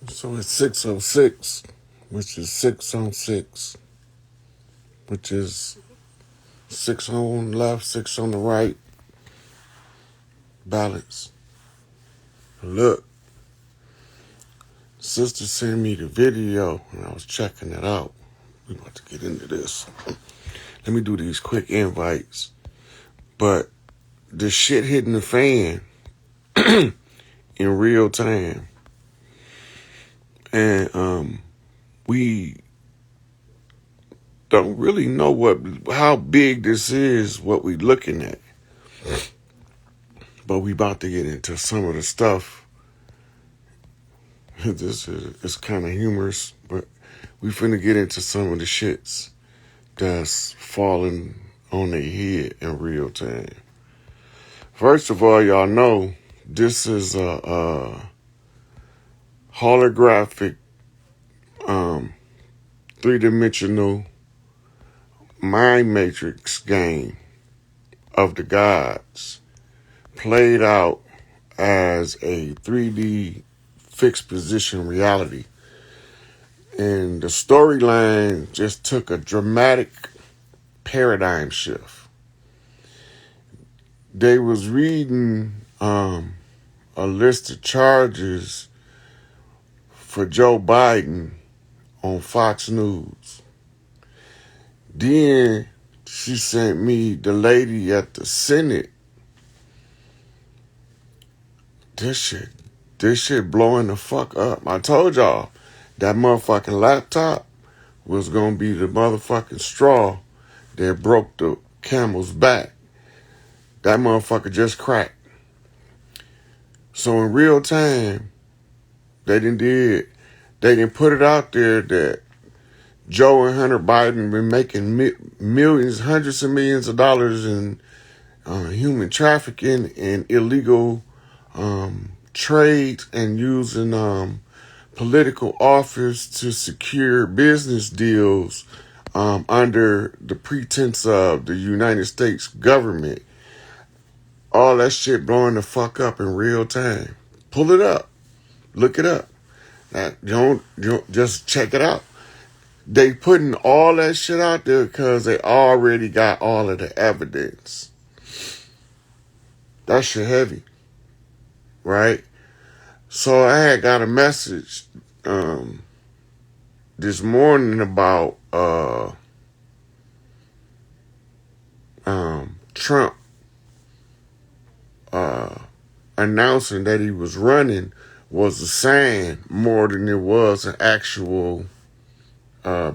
So it's 606, which is 6 on 6, which is 6 on the left, 6 on the right. Balance. Look, sister sent me the video and I was checking it out. We about to get into this. Let me do these quick invites. But the shit hitting the fan in real time. And we don't really know how big this is, what we looking at. But we about to get into some of the stuff. It's kind of humorous, but we finna get into some of the shits that's falling on their head in real time. First of all, y'all know this is a holographic, three-dimensional mind matrix game of the gods played out as a 3D fixed position reality. And the storyline just took a dramatic paradigm shift. They was reading a list of charges for Joe Biden on Fox News. Then she sent me the lady at the Senate. This shit blowing the fuck up. I told y'all that motherfucking laptop was gonna be the motherfucking straw that broke the camel's back. That motherfucker just cracked. So in real time, they didn't put it out there that Joe and Hunter Biden been making millions, hundreds of millions of dollars in human trafficking and illegal trade and using political office to secure business deals under the pretense of the United States government. All that shit blowing the fuck up in real time. Pull it up. Look it up. Don't just check it out. They putting all that shit out there because they already got all of the evidence. That shit heavy. Right? So I had got a message this morning about Trump announcing that he was running was a sign more than it was an actual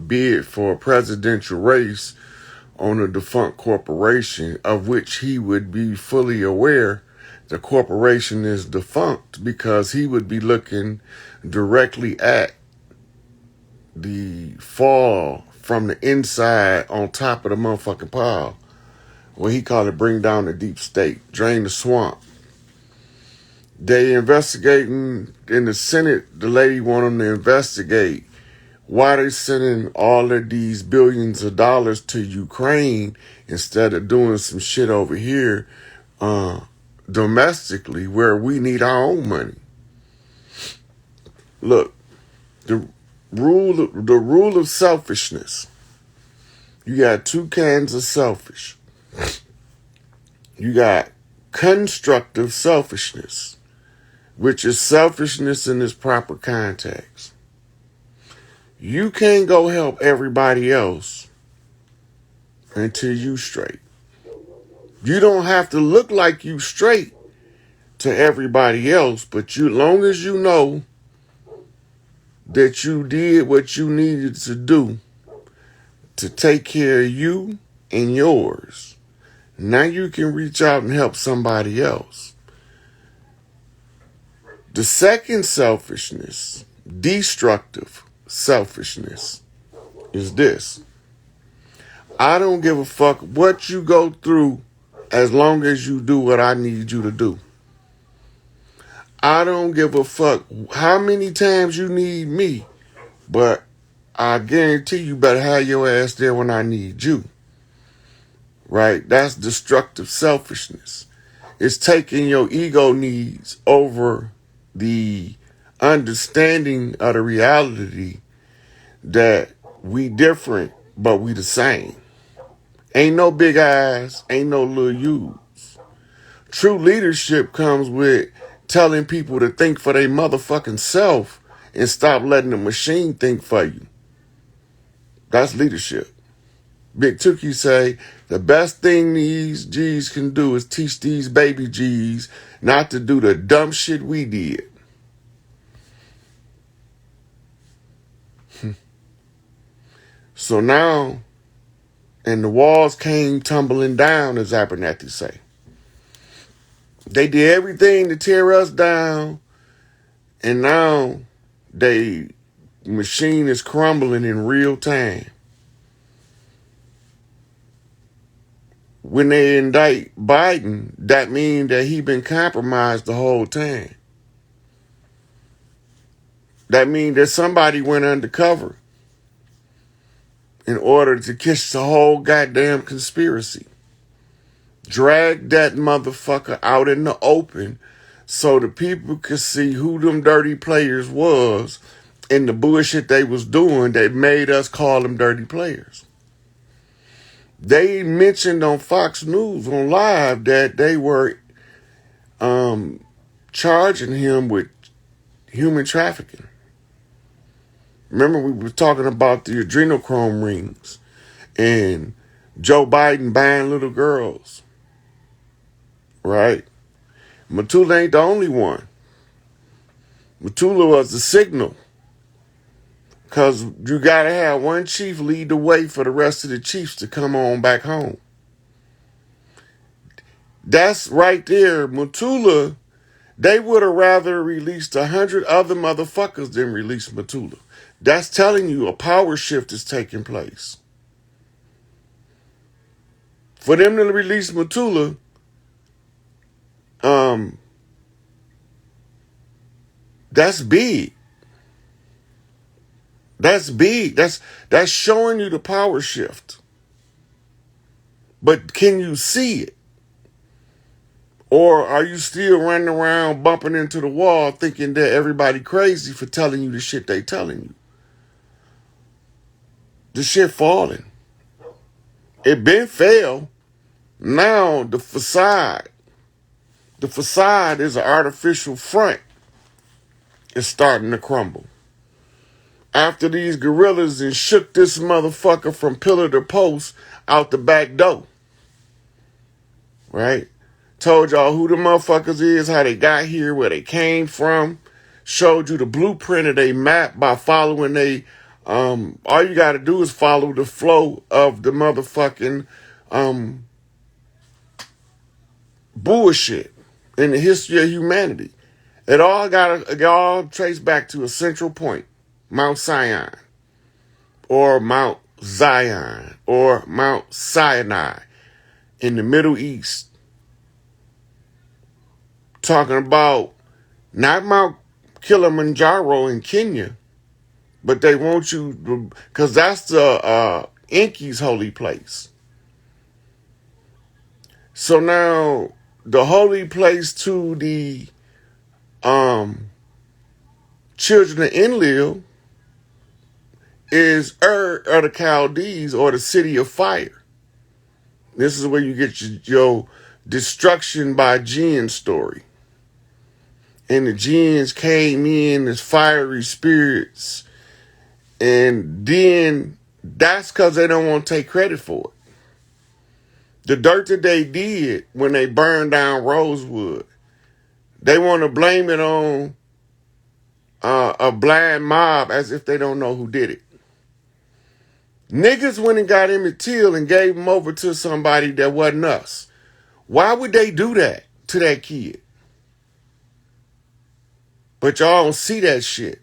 bid for a presidential race on a defunct corporation of which he would be fully aware the corporation is defunct because he would be looking directly at the fall from the inside on top of the motherfucking pile. What he called it, bring down the deep state, drain the swamp. They investigating in the Senate, the lady want them to investigate why they sending all of these billions of dollars to Ukraine instead of doing some shit over here domestically where we need our own money. Look, the rule of selfishness. You got two kinds of selfish. You got constructive selfishness, which is selfishness in its proper context. You can't go help everybody else until you straight. You don't have to look like you straight to everybody else, but long as you know that you did what you needed to do to take care of you and yours, now you can reach out and help somebody else. The second selfishness, destructive selfishness, is this. I don't give a fuck what you go through as long as you do what I need you to do. I don't give a fuck how many times you need me, but I guarantee you better have your ass there when I need you. Right? That's destructive selfishness. It's taking your ego needs over the understanding of the reality that we different, but we the same. Ain't no big eyes, ain't no little U's. True leadership comes with telling people to think for their motherfucking self and stop letting the machine think for you. That's leadership. Big Tookie say, the best thing these G's can do is teach these baby G's not to do the dumb shit we did. So now, and the walls came tumbling down, as Abernathy say. They did everything to tear us down, and now they machine is crumbling in real time. When they indict Biden, that means that he been compromised the whole time. That means that somebody went undercover in order to catch the whole goddamn conspiracy. Drag that motherfucker out in the open so the people could see who them dirty players was and the bullshit they was doing that made us call them dirty players. They mentioned on Fox News on live that they were charging him with human trafficking. Remember, we were talking about the adrenochrome rings and Joe Biden buying little girls, right? Matula ain't the only one. Matula was the signal, because you got to have one chief lead the way for the rest of the chiefs to come on back home. That's right there. Matula, they would have rather released 100 other motherfuckers than release Matula. That's telling you a power shift is taking place. For them to release Matula, that's big. That's big. That's showing you the power shift. But can you see it? Or are you still running around bumping into the wall thinking that everybody crazy for telling you the shit they telling you? The shit falling. It been failed. Now the facade is an artificial front. It's starting to crumble. After these gorillas and shook this motherfucker from pillar to post out the back door. Right? Told y'all who the motherfuckers is, how they got here, where they came from. Showed you the blueprint of they map by following they, all you gotta do is follow the flow of the motherfucking, bullshit in the history of humanity. It all trace back to a central point. Mount Sinai, or Mount Zion, or Mount Sinai in the Middle East. Talking about not Mount Kilimanjaro in Kenya, but they want you, because that's the Inky's holy place. So now the holy place to the children of Enlil is Ur of the Chaldees, or the city of fire. This is where you get your destruction by jinn story. And the jinns came in as fiery spirits. And then that's because they don't want to take credit for it. The dirt that they did when they burned down Rosewood, they want to blame it on a blind mob as if they don't know who did it. Niggas went and got Emmett Till and gave him over to somebody that wasn't us. Why would they do that to that kid? But y'all don't see that shit.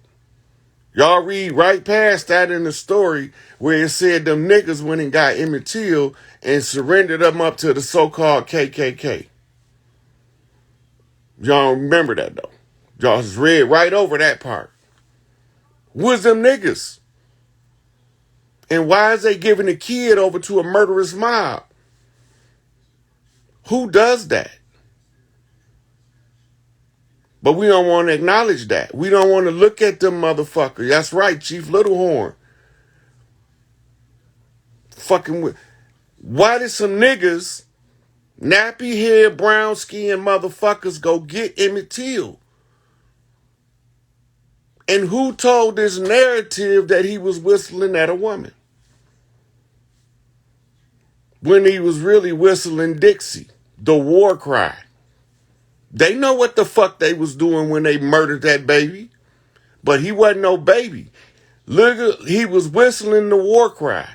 Y'all read right past that in the story where it said them niggas went and got Emmett Till and surrendered them up to the so-called KKK. Y'all don't remember that though. Y'all just read right over that part. Who's them niggas? And why is they giving a kid over to a murderous mob? Who does that? But we don't want to acknowledge that. We don't want to look at them motherfuckers. That's right, Chief Littlehorn. Fucking with. Why did some niggas, nappy head, brown skin motherfuckers go get Emmett Till? And who told this narrative that he was whistling at a woman? When he was really whistling Dixie, the war cry. They know what the fuck they was doing when they murdered that baby. But he wasn't no baby. Look, he was whistling the war cry.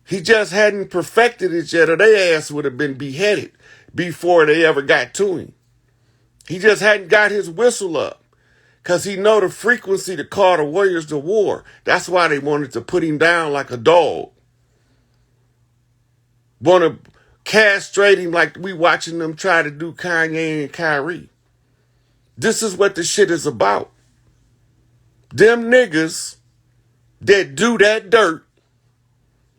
He just hadn't perfected it yet, or their ass would have been beheaded before they ever got to him. He just hadn't got his whistle up. Because he know the frequency to call the warriors to war. That's why they wanted to put him down like a dog. Want to castrate him like we watching them try to do Kanye and Kyrie. This is what the shit is about. Them niggas that do that dirt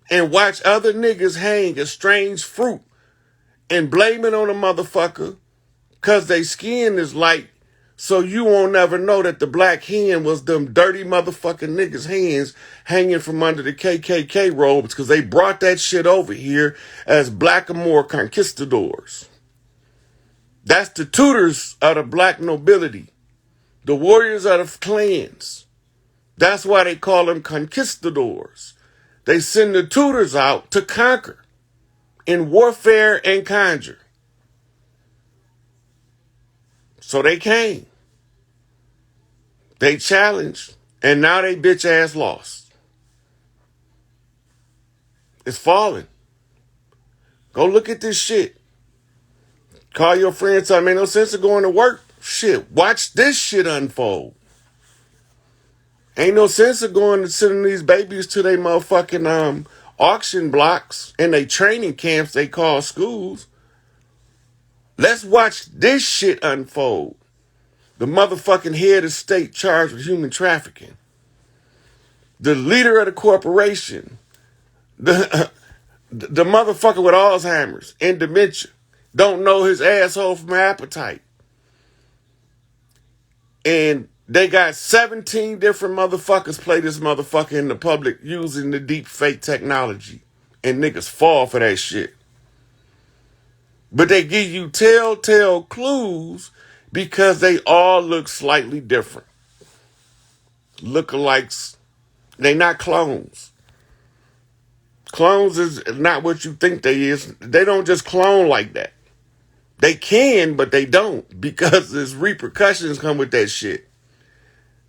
and watch other niggas hang a strange fruit and blame it on a motherfucker because they skin is light, so you won't never know that the black hen was them dirty motherfucking niggas' hands hanging from under the KKK robes because they brought that shit over here as blackamoor conquistadors. That's the tutors of the black nobility, the warriors of the clans. That's why they call them conquistadors. They send the tutors out to conquer in warfare and conjure. So they came. They challenged, and now they bitch ass lost. It's falling. Go look at this shit. Call your friends, tell them ain't no sense of going to work. Shit, watch this shit unfold. Ain't no sense of going and sending these babies to their motherfucking auction blocks and they training camps they call schools. Let's watch this shit unfold. The motherfucking head of state charged with human trafficking. The leader of the corporation. The motherfucker with Alzheimer's and dementia. Don't know his asshole from appetite. And they got 17 different motherfuckers play this motherfucker in the public using the deep fake technology. And niggas fall for that shit. But they give you telltale clues because they all look slightly different. Lookalikes. They not clones. Clones is not what you think they is. They don't just clone like that. They can, but they don't because there's repercussions come with that shit.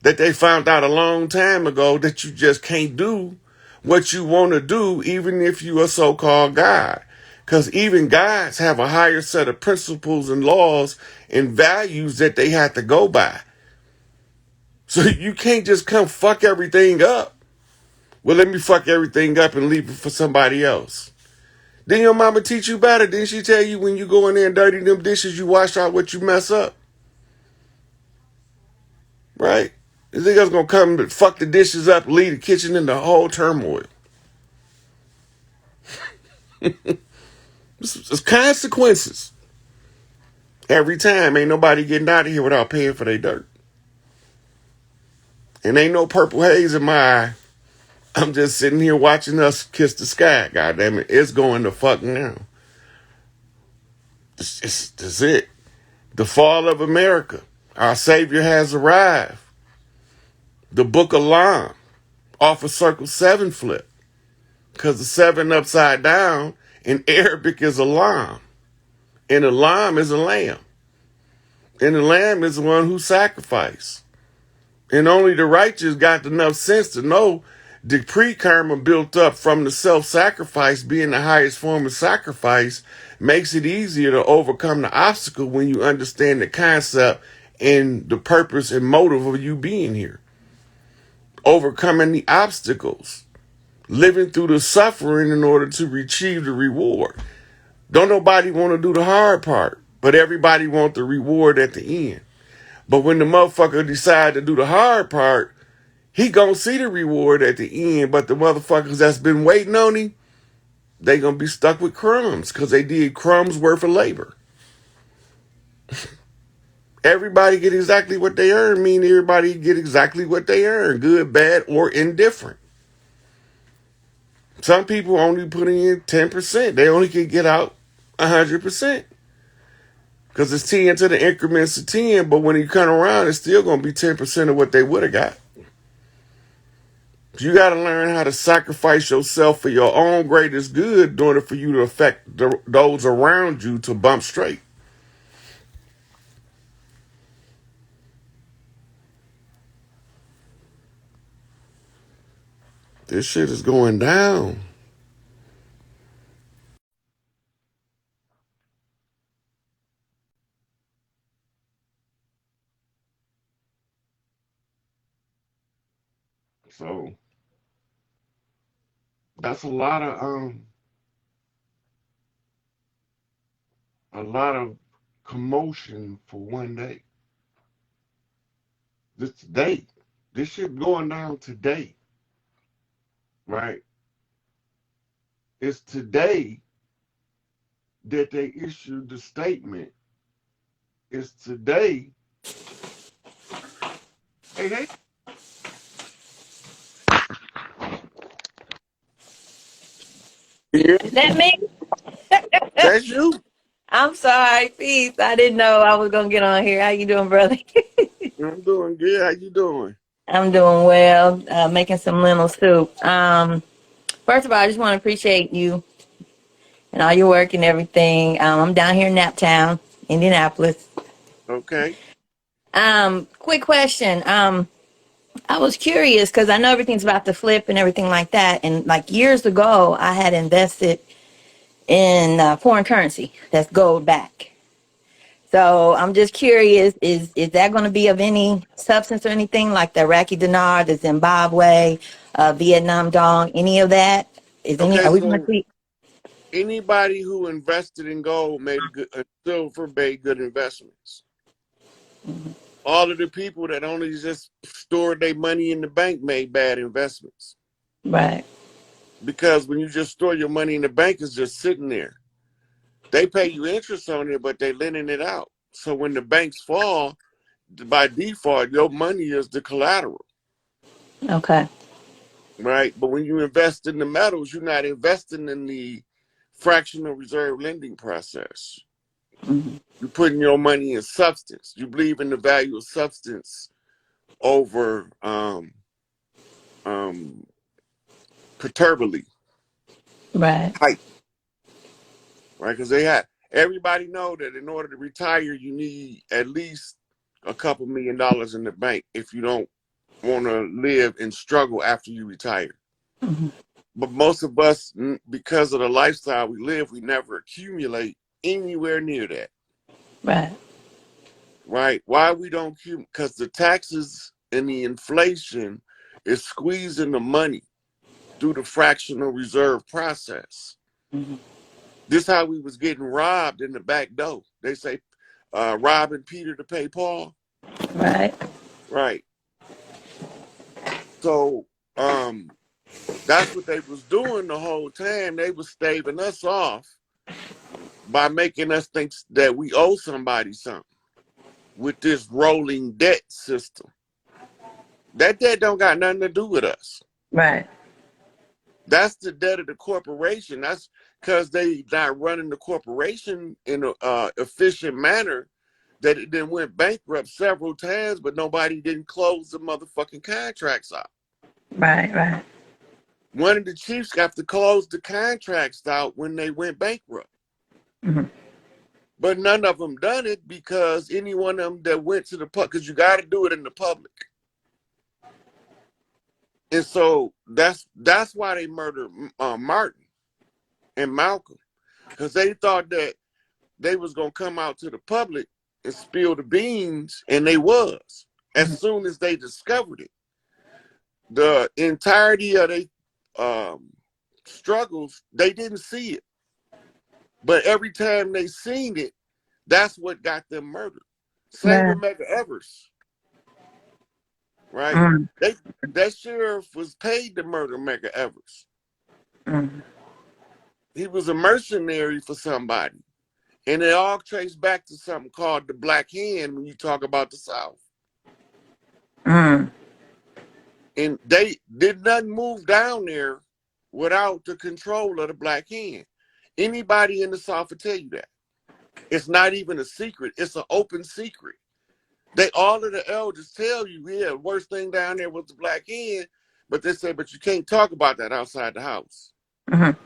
That they found out a long time ago that you just can't do what you want to do even if you a so-called God. Because even gods have a higher set of principles and laws and values that they have to go by. So you can't just come fuck everything up. Well, let me fuck everything up and leave it for somebody else. Then your mama teach you better. Didn't she tell you when you go in there and dirty them dishes, you wash out what you mess up? Right? This nigga's gonna come and fuck the dishes up, leave the kitchen in the whole turmoil. It's consequences. Every time, ain't nobody getting out of here without paying for their dirt. And ain't no purple haze in my eye. I'm just sitting here watching us kiss the sky. God damn it, it's going to fuck now. That's it. The fall of America. Our Savior has arrived. The Book of Lam off of Circle 7 flip. Because the 7 upside down in Arabic is a lamb. And a lamb is a lamb. And the lamb is the one who sacrificed. And only the righteous got enough sense to know the pre-karma built up from the self-sacrifice being the highest form of sacrifice makes it easier to overcome the obstacle when you understand the concept and the purpose and motive of you being here. Overcoming the obstacles. Living through the suffering in order to achieve the reward. Don't nobody want to do the hard part, but everybody want the reward at the end. But when the motherfucker decide to do the hard part, he gonna see the reward at the end, but the motherfuckers that's been waiting on him, they gonna be stuck with crumbs because they did crumbs worth of labor. Everybody get exactly what they earn, mean everybody get exactly what they earn, good, bad, or indifferent. Some people only putting in 10%. They only can get out 100%. Because it's 10 to the increments of 10, but when you come around, it's still going to be 10% of what they would have got. You got to learn how to sacrifice yourself for your own greatest good in order for you to affect those around you to bump straight. This shit is going down. So that's a lot of commotion for one day. This today. This shit going down today. Right? It's today that they issued the statement. It's today. Hey, hey. Yeah, Is that me? that's you. I'm sorry, peace. I didn't know I was gonna get on here. How you doing, brother? I'm doing good. How you doing? I'm doing well. Making some lentil soup. First of all, I just want to appreciate you and all your work and everything. I'm down here in Naptown, Indianapolis. Okay. Quick question. I was curious because I know everything's about to flip and everything like that. And like years ago, I had invested in foreign currency. That's gold back. So I'm just curious, is that going to be of any substance or anything like the Iraqi dinar, the Zimbabwe, Vietnam dong, any of that? Okay. Are we going to So see? anybody who invested in gold made a good, silver made good investments. All of the people that only just stored their money in the bank made bad investments. Right. Because when you just store your money in the bank, it's just sitting there. They pay you interest on it, but they lending it out. So when the banks fall, by default, your money is the collateral, Okay. right? But when you invest in the metals, you're not investing in the fractional reserve lending process. Hmm. You're putting your money in substance. You believe in the value of substance over um, hyperbole, Right. hype, right? Because they had everybody know that in order to retire, you need at least a couple $1,000,000 in the bank if you don't want to live and struggle after you retire. Hmm. But most of us, because of the lifestyle we live, we never accumulate anywhere near that, Right. right? Why we don't accumulate? Because the taxes and the inflation is squeezing the money through the fractional reserve process. Hmm. This how we was getting robbed in the back door. They say robbing Peter to pay Paul. Right. Right. So that's what they was doing the whole time. They was staving us off by making us think that we owe somebody something with this rolling debt system. That debt don't got nothing to do with us. Right. That's the debt of the corporation. That's because they not running the corporation in a efficient manner that it then went bankrupt several times, but nobody didn't close the motherfucking contracts out. Right. Right. One of the chiefs got to close the contracts out when they went bankrupt. Hmm. But none of them done it because any one of them that went to the public, because you got to do it in the public. And so that's why they murdered Martin and Malcolm, because they thought that they was gonna come out to the public and spill the beans, and they was. As soon as they discovered it, the entirety of their struggles, they didn't see it. But every time they seen it, that's what got them murdered. Same Right. with Medgar Evers, right? Mm. They that sheriff was paid to murder Medgar Evers. Mm. He was a mercenary for somebody. And it all traced back to something called the Black Hand when you talk about the South. Mm. And they did nothing move down there without the control of the Black Hand. Anybody in the South will tell you that. It's not even a secret. It's an open secret. They all of the elders tell you, yeah, the worst thing down there was the Black Hand, but they say, but you can't talk about that outside the house. Mm-hmm.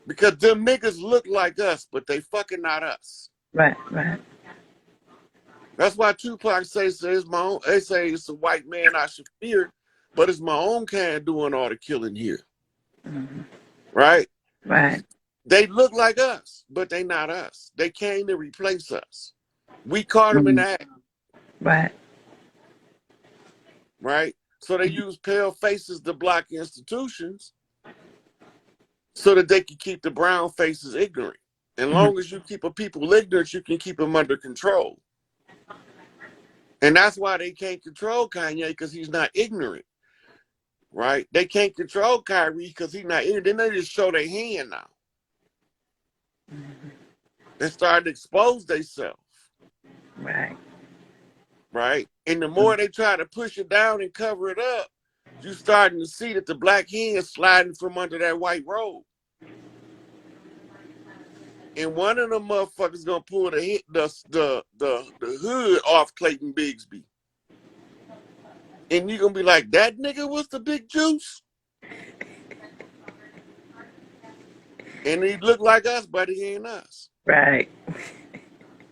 Because them niggas look like us, but they fucking not us. Right, right. That's why Tupac says it's my own. They say it's a white man I should fear, but it's my own kind doing all the killing here. Mm-hmm. Right? Right. They look like us, but they not us. They came to replace us. We caught them in Mm-hmm. the act. Right. Right? So they use pale faces to block institutions so that they can keep the brown faces ignorant. As Mm-hmm. long as you keep a people ignorant, you can keep them under control. And that's why they can't control Kanye, because he's not ignorant. Right? They can't control Kyrie because he's not ignorant. Then they just show their hand now. They start to expose themselves. Right. Right? And the more they try to push it down and cover it up, you're starting to see that the Black hand is sliding from under that white robe. And one of them motherfuckers gonna pull the hood off Clayton Bigsby. And you're gonna be like, that nigga was the big juice? And he look like us, but he ain't us. Right.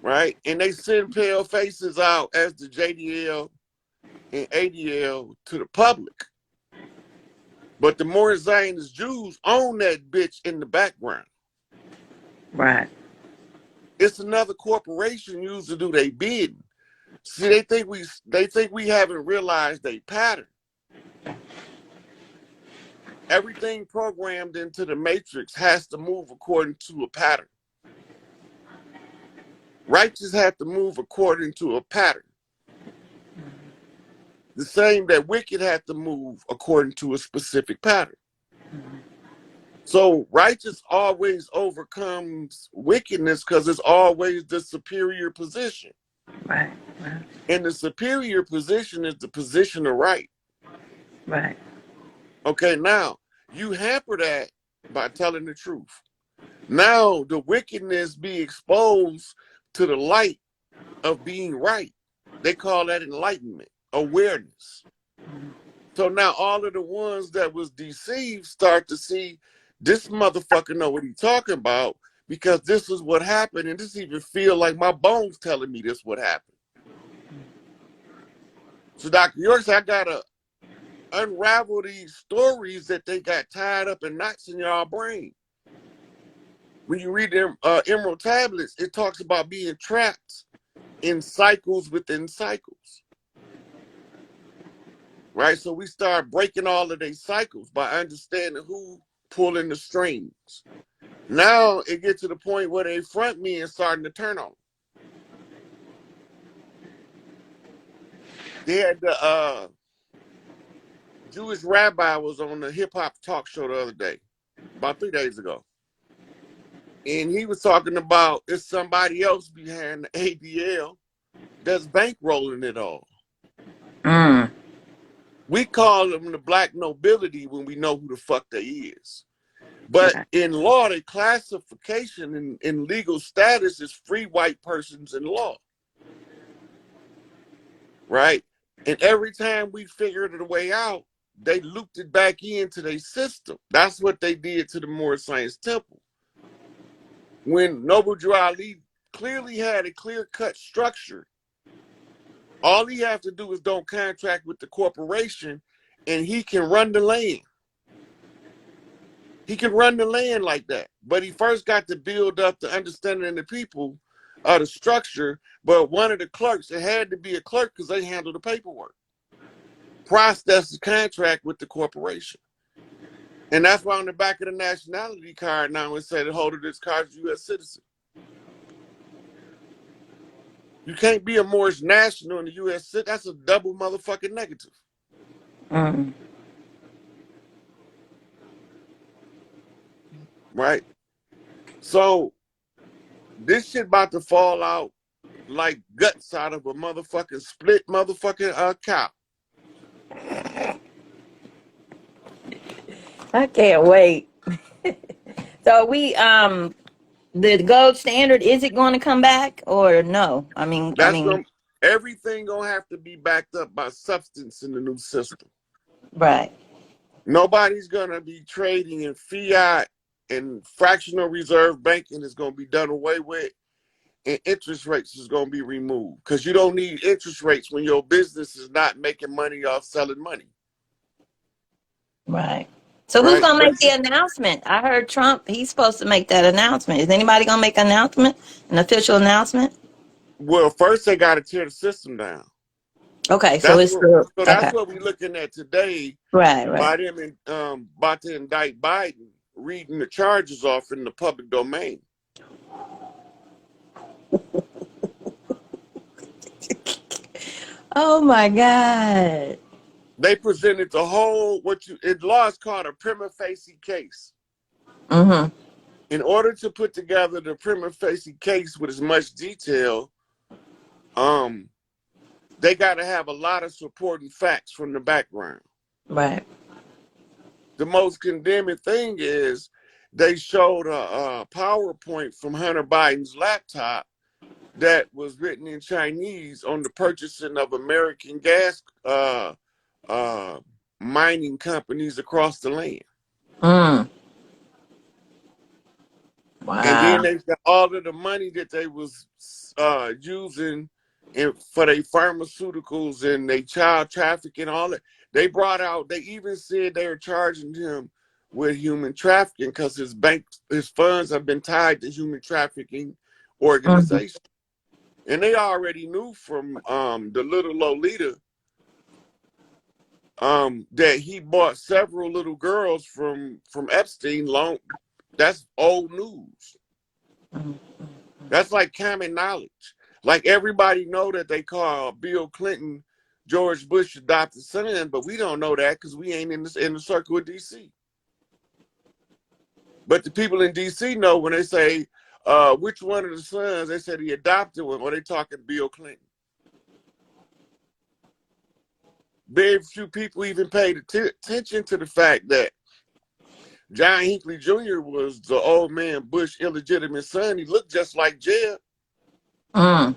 Right? And they send pale faces out as the JDL and ADL to the public. But the more Zionist Jews own that bitch in the background. Right. It's another corporation used to do their bidding. See, they think we haven't realized their pattern. Everything programmed into the matrix has to move according to a pattern. Righteous have to move according to a pattern. The same that wicked have to move according to a specific pattern. So righteous always overcomes wickedness because it's always the superior position. Right. Right. And the superior position is the position of right. Right. Okay, now you hamper that by telling the truth. Now the wickedness be exposed to the light of being right. They call that enlightenment, awareness. So now all of the ones that was deceived start to see this motherfucker know what he's talking about, because this is what happened, and this even feel like my bones telling me this what happened. So Dr. York said, I gotta unravel these stories that they got tied up in knots in y'all brain. When you read them Emerald Tablets, it talks about being trapped in cycles within cycles. Right? So we start breaking all of these cycles by understanding who pulling the strings. Now it gets to the point where they front me and starting to turn on. They had the Jewish rabbi was on the hip hop talk show the other day, about 3 days ago. And he was talking about it's somebody else behind the ADL that's bankrolling it all. Mm. We call them the black nobility when we know who the fuck they is. But Right. in law, the classification in legal status is free white persons in law. Right? And every time we figured it a way out, they looped it back into their system. That's what they did to the Moorish Science Temple. When Noble Drew Ali clearly had a clear-cut structure, all he have to do is don't contract with the corporation, and he can run the land. He can run the land like that. But he first got to build up the understanding of the people of the structure. But one of the clerks, it had to be a clerk because they handle the paperwork. Process the contract with the corporation. And that's why on the back of the nationality card now it said the holder of this card is a U.S. citizen. You can't be a Moorish national in the U.S. citizen. That's a double motherfucking negative. Mm. Right? So This shit about to fall out like guts out of a motherfucking split motherfucking cow. I can't wait. So the gold standard, is it going to come back or no? That's gonna everything gonna have to be backed up by substance in the new system. Right, Nobody's gonna be trading in fiat, and fractional reserve banking is gonna be done away with, and interest rates is gonna be removed because you don't need interest rates when your business is not making money off selling money, right. So who's right? going to But make the announcement? I heard Trump, he's supposed to make that announcement. Is anybody going to make an announcement, an official announcement? well, first they got to tear the system down. Okay, so That's it's what. the, So that's okay. what we're looking at today. Right, right. By them about to indict Biden, reading the charges off in the public domain. Oh my God. They presented the whole what you in law is called a prima facie case. Mm-hmm. In order to put together the prima facie case with as much detail, um, they got to have a lot of supporting facts from the background. Right. The most condemning thing is they showed a PowerPoint from Hunter Biden's laptop that was written in Chinese on the purchasing of American gas uh, mining companies across the land. Mm. And Wow. then they got all of the money that they was using for their pharmaceuticals and their child trafficking, all that. They brought out, they even said they were charging him with human trafficking because his funds have been tied to human trafficking Mm-hmm. organizations. And they already knew from the little Lolita that he bought several little girls from Epstein. Long, that's old news. Mm-hmm. That's like common knowledge. Like everybody know that they call Bill Clinton George Bush adopted son, but we don't know that because we ain't in the circle of DC. But the people in DC know when they say which one of the sons, they said he adopted one, or they talking Bill Clinton. Very few people even paid attention to the fact that John Hinckley Jr. was the old man Bush illegitimate son. He looked just like Jeb Mm.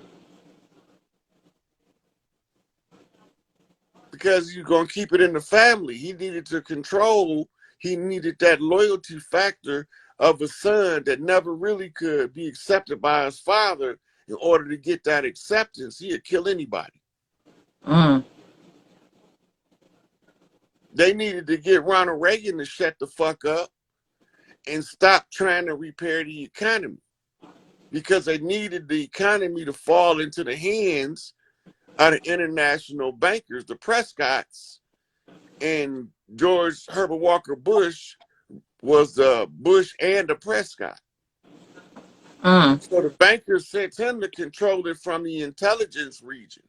because you're going to keep it in the family. He needed to control, he needed that loyalty factor of a son that never really could be accepted by his father. In order to get that acceptance, he'd kill anybody. Mm. They needed to get Ronald Reagan to shut the fuck up and stop trying to repair the economy because they needed the economy to fall into the hands of the international bankers, the Prescotts, and George Herbert Walker Bush was the Bush and the Prescott. Mm. So the bankers sent him to control it from the intelligence region.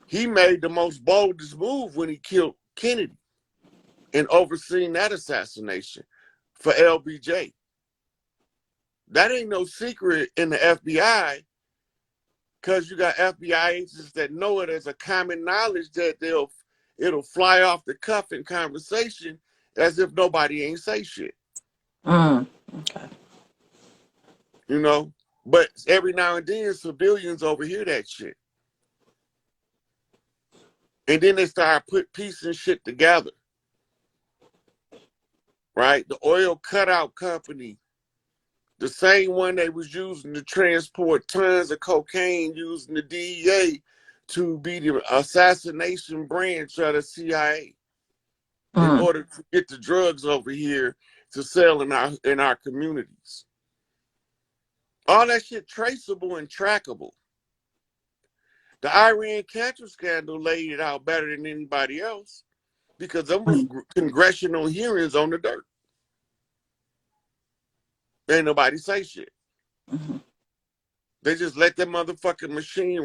He made the most boldest move when he killed Kennedy and overseeing that assassination for LBJ. That ain't no secret in the FBI because you got FBI agents that know it as a common knowledge that it'll fly off the cuff in conversation as if nobody ain't say shit. Mm. Okay. You know? But every now and then civilians overhear that shit. And then they start piecing shit together. Right? The oil cutout company, the same one they was using to transport tons of cocaine using the DEA to be the assassination branch of the CIA in Mm. order to get the drugs over here to sell in our communities. All that shit traceable and trackable. The Iran cancer scandal laid it out better than anybody else because there was Mm. congressional hearings on the dirt. Ain't nobody say shit. Mm-hmm. They just let that motherfucking machine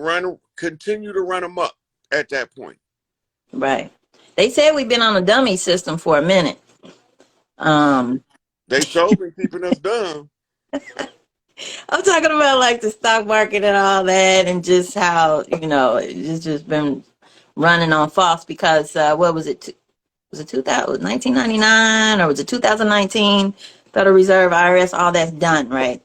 continue to run them up at that point. Right. They said we've been on a dummy system for a minute. Um, They sure been keeping us dumb. I'm talking about like the stock market and all that, and just how it's just been running on false because what was it? Was it 2000, 1999 or was it 2019? Federal Reserve, IRS, all that's done, right?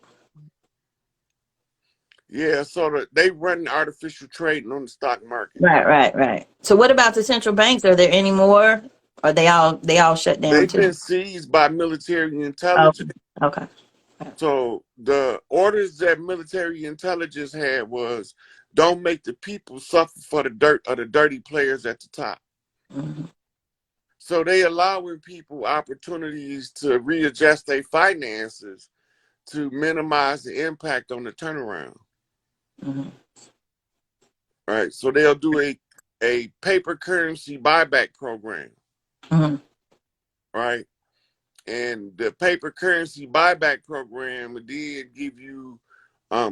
Yeah, so they run artificial trading on the stock market. Right, right, right. So what about the central banks? Are there any more? Or they all shut down They've too? been seized by military Okay, intelligence. okay. So the orders that military intelligence had was don't make the people suffer for the dirt of the dirty players at the top. Mm-hmm, So they allowing people opportunities to readjust their finances to minimize the impact on the turnaround. mm-hmm, Right. So they'll do a paper currency buyback program. mm-hmm. Right. And the paper currency buyback program did give you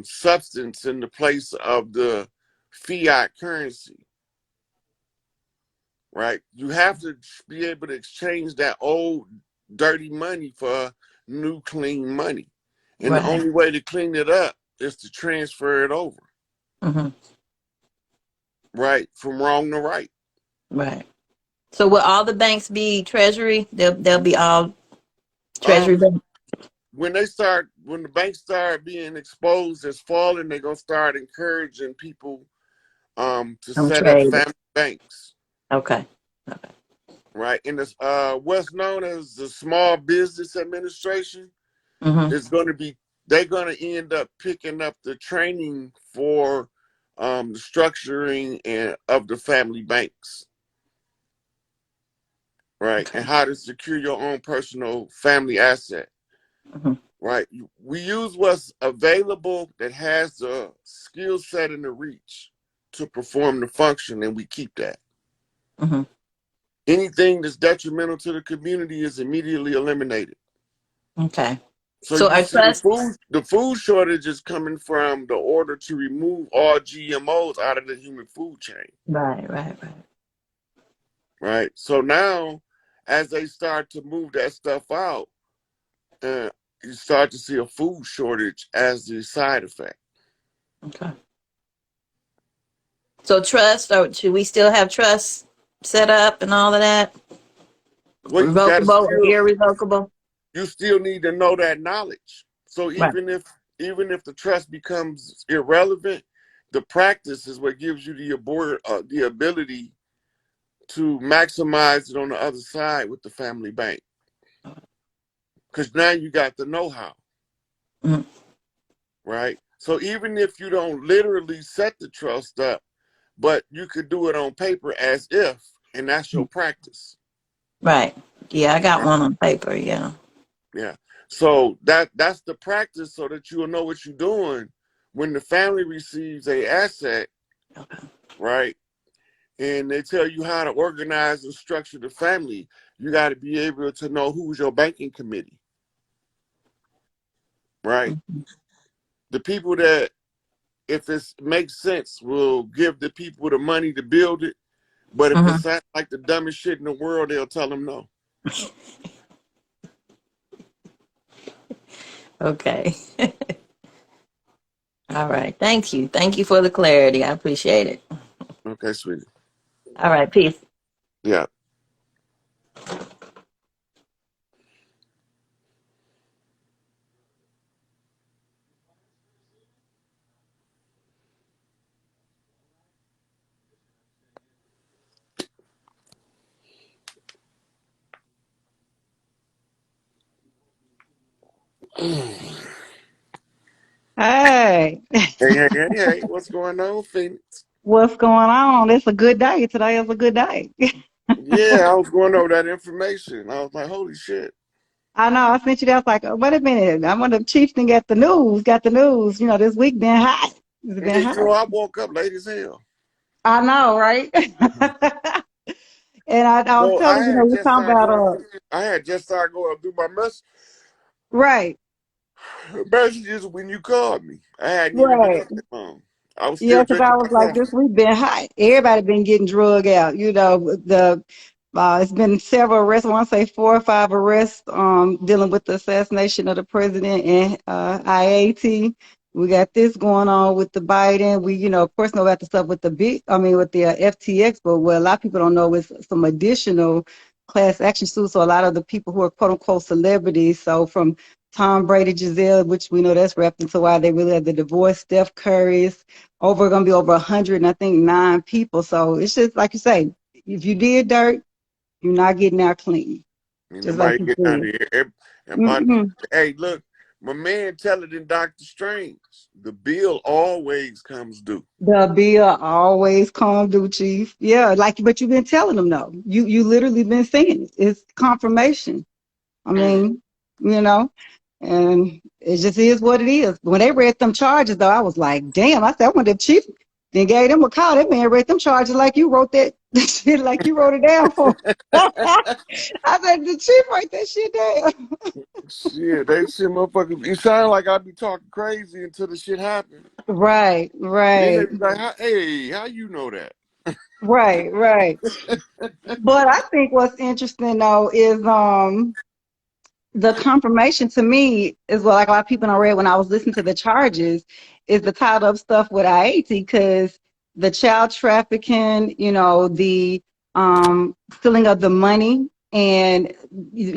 substance in the place of the fiat currency, right? You have to be able to exchange that old dirty money for new clean money. And the Right. only way to clean it up is to transfer it over, Mm-hmm, right? From wrong to right. right. So will all the banks be treasury? They'll be all treasury Um, banks. when the banks start being exposed as falling, they're gonna start encouraging people to I'm set up traded. family banks, Okay. Okay. right? And this what's known as the Small Business Administration Mm-hmm. is going to be they're going to end up picking up the training for the structuring and of the family banks, right? Okay. And how to secure your own personal family asset, Mm-hmm. right? We use what's available that has the skill set and the reach to perform the function, and we keep that. Mm-hmm. Anything that's detrimental to the community is immediately eliminated. Okay. So So you our see trust. the food shortage is coming from the order to remove all GMOs out of the human food chain, Right, right, right. right? So now, as they start to move that stuff out, uh, you start to see a food shortage as the side effect. Okay. So trust, or should we still have trust set up and all of that? Well, you gotta Revocable or still irrevocable? you still need to know that knowledge. So Right. even if the trust becomes irrelevant, the practice is what gives you the ability to maximize it on the other side with the family bank. Because now you got the know-how, Mm-hmm. right? So even if you don't literally set the trust up, but you could do it on paper as if, and that's your practice. Right. Yeah, I got Right? one on paper. Yeah. Yeah. So that's the practice so that you'll know what you're doing when the family receives a asset, Okay. right? And they tell you how to organize and structure the family. You got to be able to know who's your banking committee, right? Mm-hmm. The people that, if it makes sense, will give the people the money to build it. But if it Mm-hmm. sounds like the dumbest shit in the world, they'll tell them no. Okay. All right. Thank you. Thank you for the clarity. I appreciate it. Okay, sweetie. All right. Peace. Yeah. Hey, Hey, hey, hey, hey. What's going on, Phoenix? what's going on? It's a good day. Today is a good day. Yeah, I was going over that information. I was like, holy shit. I know. I sent you that. I was like, oh, wait a minute. I'm gonna Chieftain got the news. Got the news. This week been hot. It's Yeah, been hot. I woke up late as hell. I know, right? And I was So I telling had we just talking started about going through. I had just started going through my right, messages when you called me. I hadn't even been right. up that long. I was Yeah, still because I drinking was my like, coffee. this week been hot. Everybody been getting drug out. The It's been several arrests. I want to say 4 or 5 arrests dealing with the assassination of the president and IAT. We got this going on with the Biden. We, of course, know about the stuff with with the FTX, but what a lot of people don't know is some additional class action suits. So a lot of the people who are quote unquote celebrities, so from Tom Brady, Giselle, which we know that's wrapped into why they really had the divorce, Steph Curry's going to be over 100, and I think 9 people. So it's just like you say, if you did dirt, you're not getting out clean, Ain't just like nobody you getting out said. of here. Mm-mm. Hey, look, my man tell it in Doctor Strange. The bill always comes due. The bill always come due, Chief. Yeah, but you've been telling them though. You literally been saying it. It's confirmation. I Mm. mean, you know, and it just is what it is. When they read them charges, though, I was like, damn. I said, I wonder if Chief then gave them a call. That man read them charges like you wrote that shit, like you wrote it down for. I said, the Chief write that shit down. Shit, they shit motherfuckers. It sound like I be talking crazy until the shit happen. Right, Then they right, be like, hey, how you know that? right. But I think what's interesting though is the confirmation to me is what like a lot of people don't read when I was listening to the charges is the tied up stuff with IAT because the child trafficking, the stealing of the money. And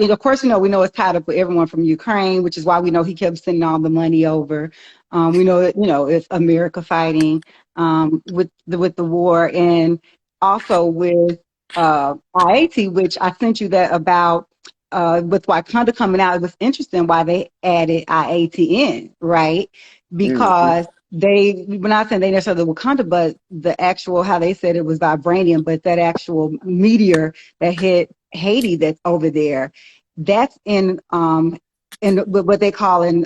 of course, we know it's tied up with everyone from Ukraine, which is why we know he kept sending all the money over. We know that, it's America fighting with the war and also with IAT, which I sent you that about with Wakanda coming out, it was interesting why they added IATN, right? Mm-hmm. Because we're not saying they necessarily Wakanda, but the actual, how they said it was vibranium, but that actual meteor that hit Haiti that's over there, that's in what they call in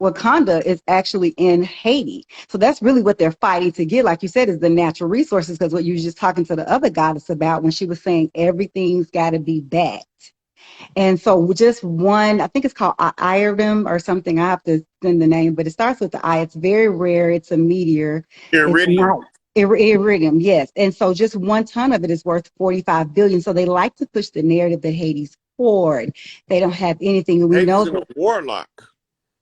Wakanda is actually in Haiti. So that's really what they're fighting to get, like you said, is the natural resources. Because what you were just talking to the other goddess about when she was saying everything's got to be back. And so just one, I think it's called iodine or something. I have to send the name, but it starts with the I. It's very rare. It's a meteor. It's Iridium. not iridium, yes. And so just 1 ton of it is worth 45 billion. So they like to push the narrative that Haiti's poured. They don't have anything. And we know Haiti's in a that warlock.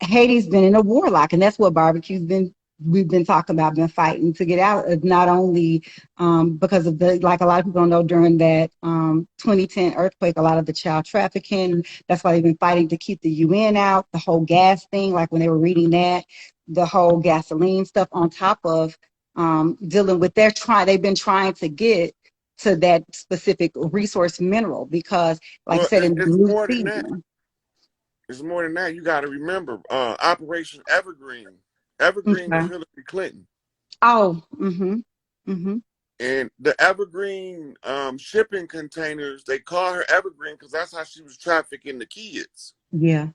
Haiti's been in a warlock, and that's what barbecue's been. We've been talking about, been fighting to get out of not only because of like a lot of people don't know during that 2010 earthquake, a lot of the child trafficking. That's why they've been fighting to keep the UN out. The whole gas thing, like when they were reading that, the whole gasoline stuff, on top of dealing with they've been trying to get to that specific resource mineral because, like I Well, said, in the it's new more than that. season. It's more than that. You got to remember, Operation Evergreen. Evergreen was Okay. Hillary Clinton, Oh, mm-hmm. and the Evergreen shipping containers. They call her Evergreen because that's how she was trafficking the kids. Yeah.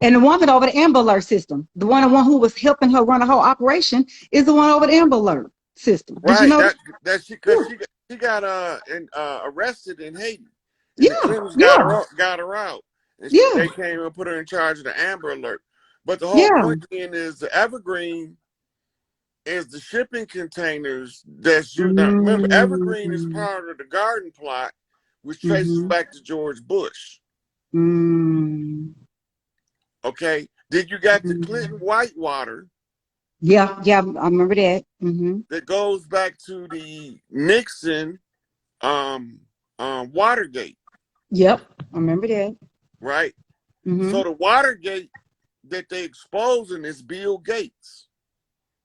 And the woman over the Amber Alert system, the one who was helping her run the whole operation, is the one over the Amber Alert system. Did you Right. know that? That she because Yeah. she got arrested in Haiti, and the Yeah. Clintons Yeah. got her out, and Yeah. they came and put her in charge of the Amber Alert. But the whole Yeah. point again is the Evergreen is the shipping containers that's you. Now remember, Evergreen is Mm-hmm. part of the Garden plot, which traces Mm-hmm. back to George Bush. Mm-hmm. Okay, then you got the Clinton Whitewater Yeah. Yeah. I remember that. Mm-hmm. that goes back to the Nixon um, Watergate, Yep. I remember that. right? Mm-hmm. So the Watergate that they exposing is Bill Gates.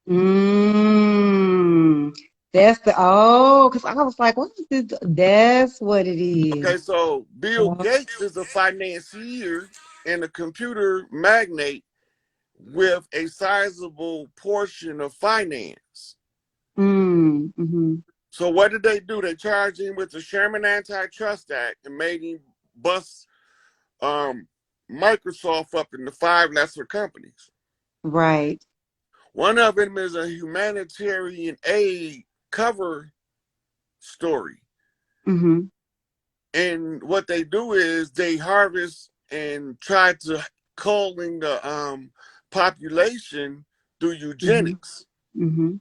Mm. Because I was like, what is this? That's what it is. Okay, so Bill Gates is a financier and a computer magnate with a sizable portion of finance. Mm-hmm. So what did they do? They charged him with the Sherman Antitrust Act and made him bust um, Microsoft up into 5 lesser companies. Right. One of them is a humanitarian aid cover story. Mm-hmm. And what they do is they harvest and try to culling the population through Mm-hmm. eugenics. Mm-hmm.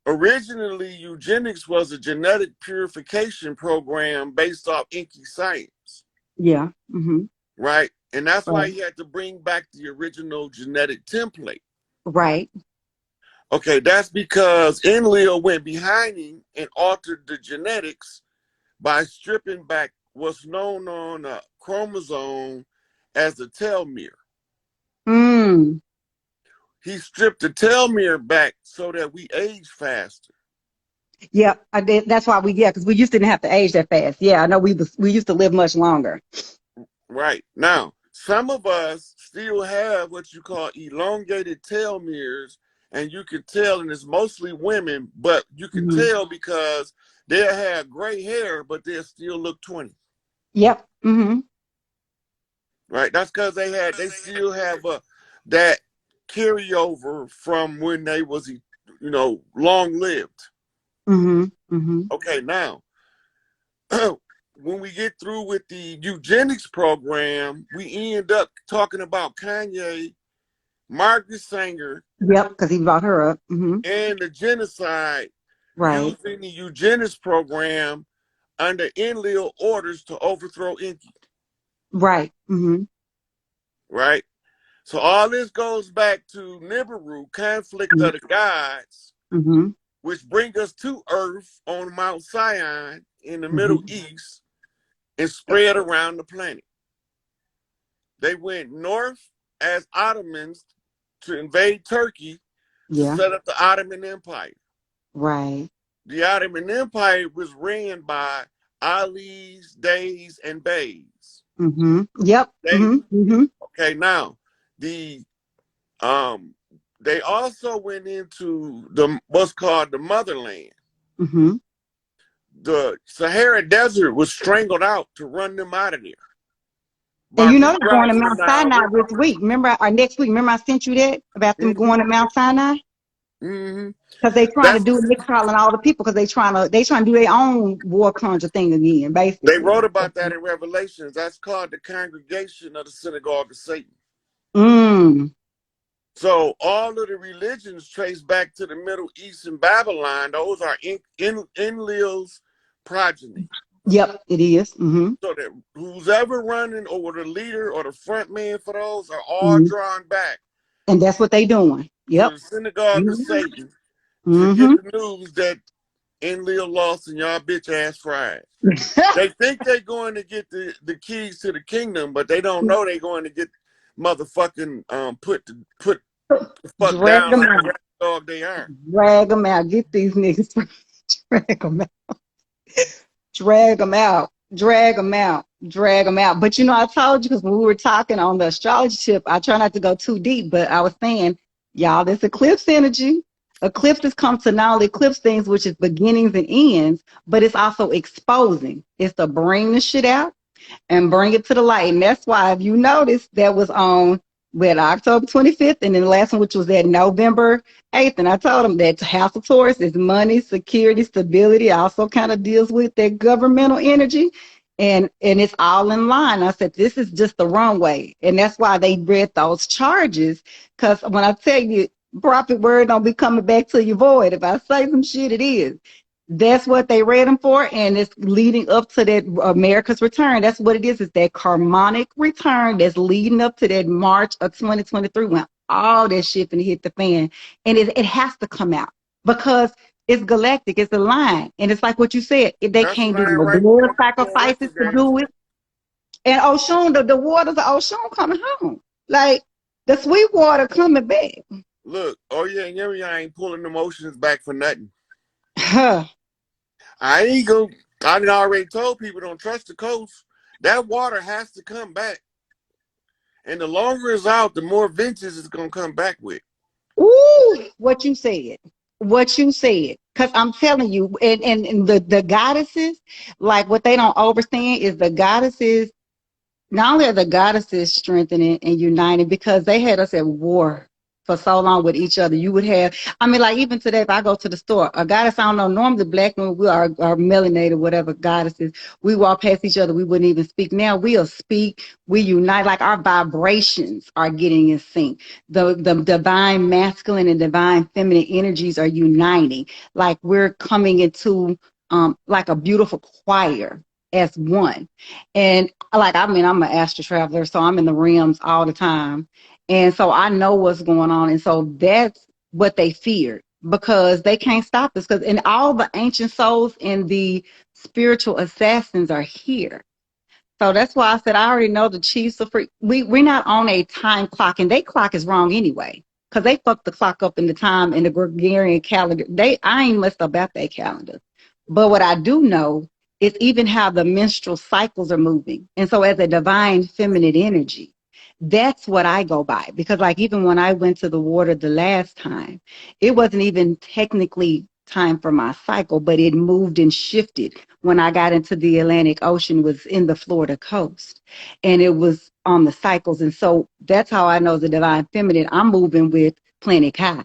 originally eugenics was a genetic purification program based off Inky science. Yeah. Mm-hmm. Right? And that's why Right. he had to bring back the original genetic template. Right. Okay, that's because Enlil went behind him and altered the genetics by stripping back what's known on a chromosome as the telomere. Mm. He stripped the telomere back so that we age faster. Yeah, I did. That's why because we used to didn't have to age that fast. Yeah, I know we used to live much longer. Right. Now, some of us still have what you call elongated telomeres, and you can tell, and it's mostly women, but you can Mm-hmm. tell because they'll have gray hair, but they'll still look 20. Yep. Mm-hmm. Right? That's because they still have that carryover from when they was, long lived. Mm-hmm. Mm-hmm. Okay, now when we get through with the eugenics program, we end up talking about Kanye, Margaret Sanger, Yep, because he brought her up. Mm-hmm. and the genocide Right. using the eugenics program under Enlil orders to overthrow Inky. Right. Mm-hmm. Right? So all this goes back to Nibiru, conflict of the gods, Mm-hmm. which bring us to Earth on Mount Sinai in the Middle Mm-hmm. East and spread around the planet. They went north as Ottomans to invade Turkey to Yeah. set up the Ottoman Empire. Right. The Ottoman Empire was ran by Alis, Days, and Beys. Mm-hmm. Yep. They Mm-hmm. Mm-hmm. okay now the they also went into the what's called the motherland. Mm-hmm. The Sahara Desert was strangled out to run them out of there And by they're going to recrossing the Mount Nile Sinai River. this week. Remember, or next week? Remember, I sent you that about them Mm-hmm. going to Mount Sinai Mm-hmm. because they trying to That's do it. They calling all the people because they trying to do their own war conjure thing again, they basically. wrote about that in Revelations. That's called the congregation of the synagogue of Satan. Mm. So all of the religions trace back to the Middle East and Babylon. Those are Enlil's progeny. Yep, it is. Mm-hmm. So that who's ever running or the leader or the front man for those are all Mm-hmm. drawn back And that's what they doing. to Yep. the synagogue of Mm-hmm. Satan to get Mm-hmm. the news that Enlil lost and y'all bitch ass fried. They think they're going to get the keys to the kingdom, but they don't know they're going to get motherfucking put the fuck Drag down them like the out. rap dog they are. Drag them out. Get these niggas. Drag them out. Drag them out. Drag them out. Drag them out. But I told you because when we were talking on the astrology tip, I try not to go too deep, but I was saying, y'all, this eclipse energy. Eclipses come to not only eclipse things, which is beginnings and ends, but it's also exposing. It's to bring the shit out and bring it to the light. And that's why, if you notice, that was on with October 25th, and then the last one, which was at November 8th. And I told them that House of Taurus is money, security, stability. Also kind of deals with that governmental energy. And it's all in line. I said, this is just the runway. And that's why they read those charges. Because when I tell you, prophet word don't be coming back to you void. If I say some shit, it is. That's what they read them for, and it's leading up to that America's return. That's what it is that harmonic return that's leading up to that March of 2023 when all that shit finna hit the fan. And it has to come out because it's galactic, it's a line. And it's like what you said, if they That's can't do lying no right blood there before sacrifices to retrograde. do it. And Oshun, the waters of Oshun coming home. Like the sweet water coming back. Look, oh yeah, and I ain't pulling emotions back for nothing. Huh. I ain't go. I done already told people don't trust the coast. That water has to come back, and the longer it's out, the more vintage it's gonna come back with. Ooh, what you said. What you said. Because I'm telling you, and the goddesses, like what they don't understand is the goddesses, not only are the goddesses strengthening and uniting because they had us at war for so long with each other. You would have, I mean, like even today, if I go to the store, a goddess, I don't know, normally black women, we are melanated, whatever goddesses, we walk past each other, we wouldn't even speak. Now we'll speak, we unite, like our vibrations are getting in sync. The divine masculine and divine feminine energies are uniting. Like we're coming into like a beautiful choir as one. And like, I mean, I'm an astral traveler, so I'm in the realms all the time. And so I know what's going on. And so that's what they feared because they can't stop us. Because and all the ancient souls and the spiritual assassins are here. So that's why I said I already know the Chiefs are free. We're not on a time clock, and their clock is wrong anyway. Because they fucked the clock up in the time in the Gregorian calendar. I ain't messed about their calendar. But what I do know is even how the menstrual cycles are moving. And so as a divine feminine energy, that's what I go by. Because like even when I went to the water the last time, it wasn't even technically time for my cycle, but it moved and shifted when I got into the Atlantic Ocean, was in the Florida coast, and it was on the cycles. And so that's how I know the divine feminine. I'm moving with Planet Kai.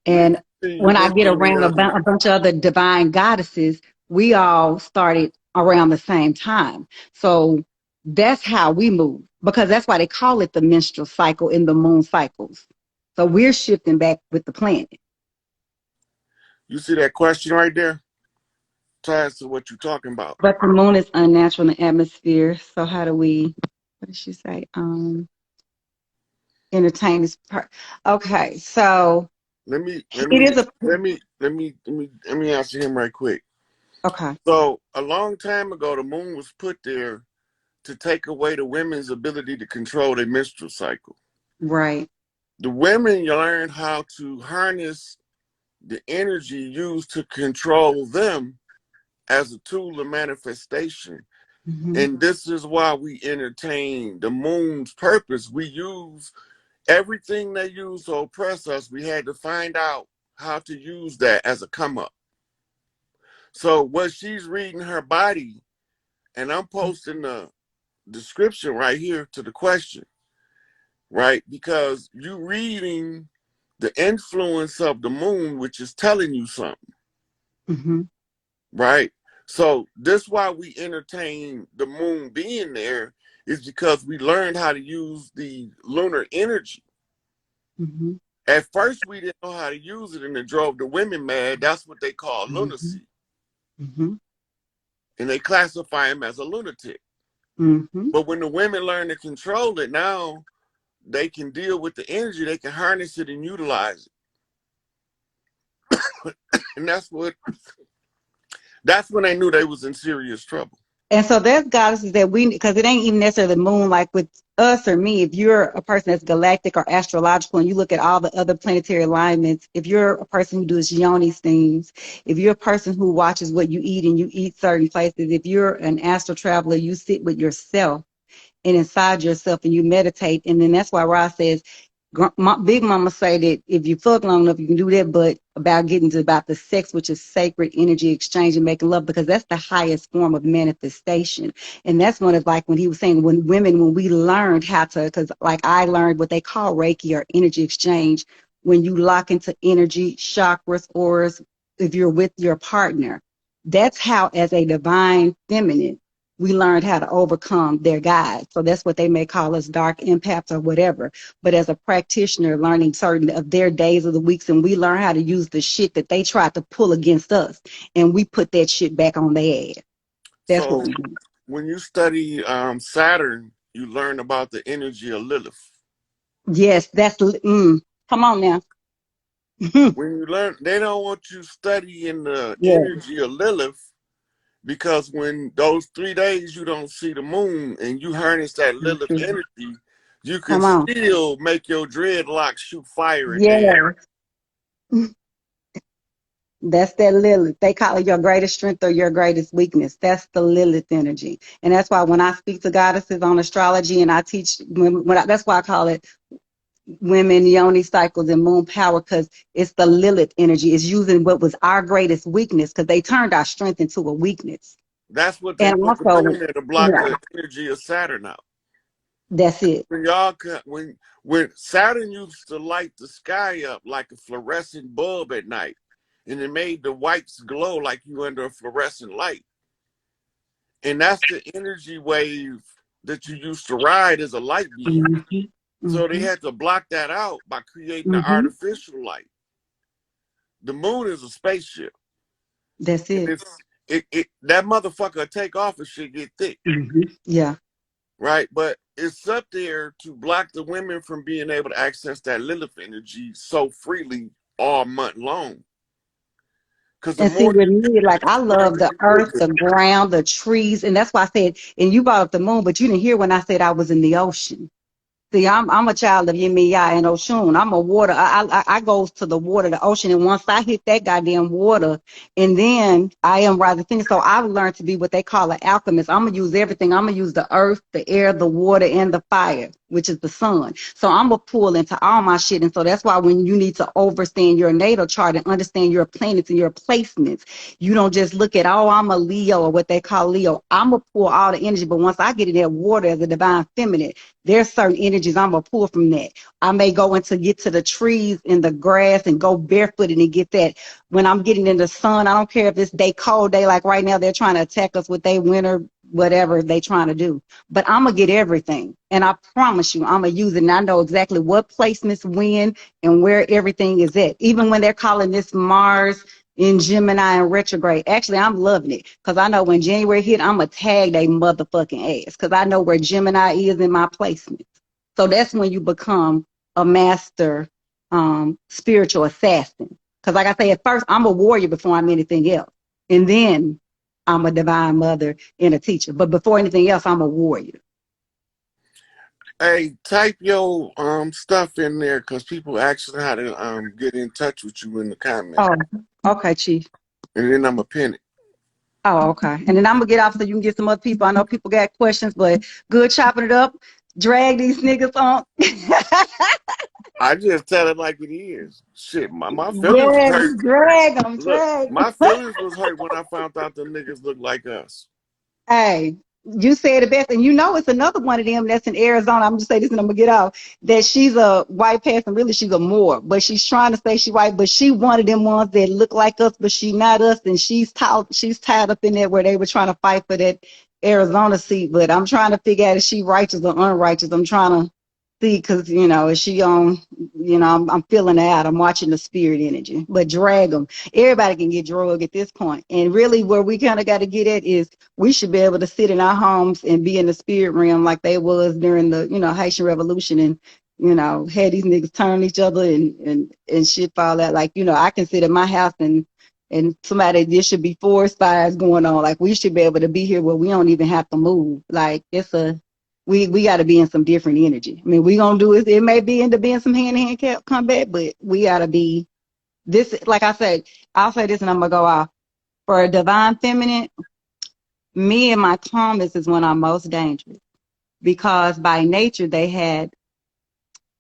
And You when I get mentioned around the, a bunch of other divine goddesses, we all started around the same time. So that's how we move, because that's why they call it the menstrual cycle in the moon cycles. So we're shifting back with the planet. you see that question right there? Ties to what you're talking about. But the moon is unnatural in the atmosphere. So how do we, what did she say? Entertain this part. Okay, so Let me let it me is a let me answer him right quick. okay. So a long time ago, the moon was put there to take away the women's ability to control their menstrual cycle. Right. The women learn how to harness the energy used to control them as a tool of manifestation. Mm-hmm. And this is why we entertain the moon's purpose. We use everything they use to oppress us. We had to find out how to use that as a come up. So what she's reading her body, and I'm posting the description right here to the question, right? Because you reading the influence of the moon, which is telling you something, Mm-hmm. right? So this why we entertain the moon being there is because we learned how to use the lunar energy. Mm-hmm. At first, we didn't know how to use it, and it drove the women mad. That's what they call Mm-hmm. lunacy, Mm-hmm. and they classify him as a lunatic. Mm-hmm. But when the women learn to control it, now they can deal with the energy. They can harness it and utilize it, and that's when they knew they was in serious trouble. And so there's goddesses that we, because it ain't even necessarily the moon, like with us or me, if you're a person that's galactic or astrological and you look at all the other planetary alignments, if you're a person who does yoni things, if you're a person who watches what you eat and you eat certain places, if you're an astral traveler, you sit with yourself and inside yourself and you meditate. And then that's why Ra says, Big Mama say that if you fuck long enough, you can do that, but about getting to about the sex, which is sacred energy exchange and making love, because that's the highest form of manifestation. And that's one of like when he was saying when we learned how to, because like I learned what they call Reiki or energy exchange, when you lock into energy, chakras, auras, if you're with your partner, that's how as a divine feminine, we learned how to overcome their guides. So that's what they may call us dark empaths or whatever. But as a practitioner, learning certain of their days of the weeks, and we learn how to use the shit that they tried to pull against us, and we put that shit back on their ass. That's what So we do. when you study Saturn, you learn about the energy of Lilith. Yes, come on now. When you learn, they don't want you studying the Yes. energy of Lilith because when those 3 days you don't see the moon and you harness that Lilith energy, you can Come on. still make your dreadlocks shoot fire and dance. Yeah. That's that Lilith. They call it your greatest strength or your greatest weakness. That's the Lilith energy. And that's why when I speak to goddesses on astrology and I teach, that's why I call it women yoni cycles and moon power, because it's the Lilith energy. It's using what was our greatest weakness, because they turned our strength into a weakness. That's what they And put the also, moon there to block yeah, the energy of Saturn out. That's it. When y'all when Saturn used to light the sky up like a fluorescent bulb at night, and it made the whites glow like you under a fluorescent light. And that's the energy wave that you used to ride as a light beam. Hmm. So they Hmm. had to block that out by creating the Hmm. artificial light. The moon is a spaceship. That's And it. it that motherfucker take off and shit get thick. Hmm. Yeah. Right? But it's up there to block the women from being able to access that Lilith energy so freely all month long. Because the And see, more with you me, like I love the do earth, the ground, the trees, and that's why I said. And you brought up the moon, but you didn't hear when I said I was in the ocean. See, I'm a child of Yemiya and Oshun. I'm a water. I goes to the water, the ocean, and once I hit that goddamn water, and then I am rather finished. So I've learned to be what they call an alchemist. I'm gonna use everything. I'm gonna use the earth, the air, the water, and the fire, which is the sun. So I'm gonna pull into all my shit, and so that's why when you need to understand your natal chart and understand your planets and your placements, you don't just look at, oh, I'm a Leo or what they call Leo. I'm gonna pull all the energy, but once I get in that water as a divine feminine, there's certain energies I'm gonna pull from that. I may go into get to the trees and the grass and go barefooted and get that. When I'm getting in the sun, I don't care if it's day cold day like right now they're trying to attack us with their winter whatever they trying to do. But I'm gonna get everything, and I promise you, I'm gonna use it. And I know exactly what placements when and where everything is at. Even when they're calling this Mars in Gemini and retrograde. Actually, I'm loving it because I know when January hit, I'm going to tag they motherfucking ass because I know where Gemini is in my placements. So that's when you become a master spiritual assassin. Because like I say, at first, I'm a warrior before I'm anything else. And then I'm a divine mother and a teacher. But before anything else, I'm a warrior. hey, type your stuff in there because people actually how to get in touch with you in the comment. Oh, okay, Chief. And then I'm a pin it. Oh, okay. And then I'm gonna get off so you can get some other people. I know people got questions, but good chopping it up. Drag these niggas on. I just tell it like it is. Shit, my feelings was Yes, hurt. drag them, Look, drag. my feelings was hurt when I found out the niggas look like us. Hey, you said it best, and you know it's another one of them that's in Arizona. I'm just say this, and I'm gonna get off. That she's a white person, really she's a Moor, but she's trying to say she white, but she one of them ones that look like us, but she not us, and she's tied up in there where they were trying to fight for that Arizona seat. But I'm trying to figure out if she righteous or unrighteous. I'm trying to see because is she on? I'm feeling it out. I'm watching the spirit energy, but drag them. Everybody can get drugged at this point, and really where we kind of got to get at is we should be able to sit in our homes and be in the spirit realm like they was during the Haitian Revolution, and had these niggas turn each other and shit fall out. Like I can sit in my house and somebody, there should be forest fires going on. Like we should be able to be here where we don't even have to move. Like we got to be in some different energy. I mean, we gonna do it. It may be into being some hand to hand combat, but we gotta be this. Like I said, I'll say this, and I'm gonna go off for a divine feminine. Me and my Thomas is when I'm most dangerous because by nature they had